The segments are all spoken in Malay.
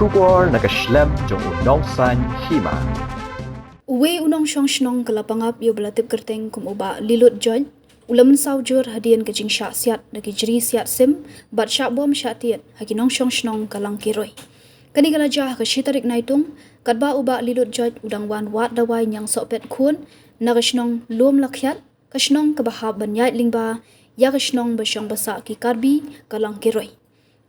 Shubor nakaslem jong unong san Hima. Uwe unong shnong ke Lapangap yo belatip kerteng kum uba lilut join. Ulamun saujur hadian ke jing syak siat nagi jeri siat sim bat syak bom syak tiet haki nong shnong kalang kiroi. Kani galajah ke shitarik naitung Katba uba lilut join udang wan wat Dawai nyang sopet Khun naga shnong lum lakhyat ke shnong ke bahab banyai lingba ya ke shnong besyong basa ki Karbi kalang kiroi.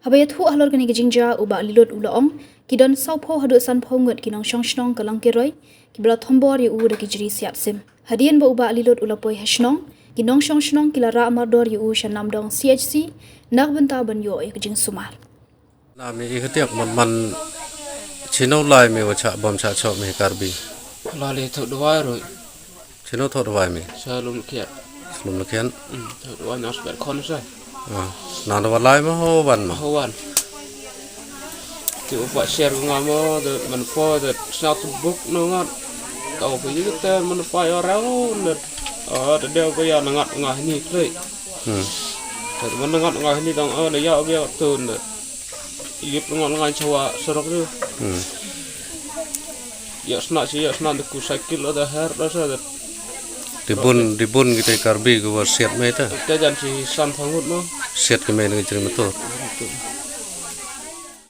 Habayat hu ahlor kani gejingja uba lilut ulaong kidon saupo hadu san pongut kinong shnong kalang kiroi kibla thombor yu u daki jeri siat sim. Hadian ba uba lilut ulapoi hashnong kinong shnong kila ra amardor yu u shanam dong CHC nak benta ban yo ya kejing sumar. Nami ikutiak man chino lai me wacha bom cha chop me Karbi. Lali thot Dawai rồi. Chino thot Dawai me. Salum kiat. Slum lakian. Thot Dawai nas ber Khun sa. Na do lai ma ho ban ma. Hawan. Ti upa share ngamo de man po de snap book no ngat. Tau pe yite man pa yo rau ne. De deu pe ya ngat ngah ni klei. Thot man ngat ngah ni dong ne ya be tun de. Yip ngat ngai chawa sorok tu. Ya snak de ku cycle ada her rasa de. Dibun kita Karbi go siat me ta. Kita jangan si sam phangut no. Siat ke me ngi jeri motor.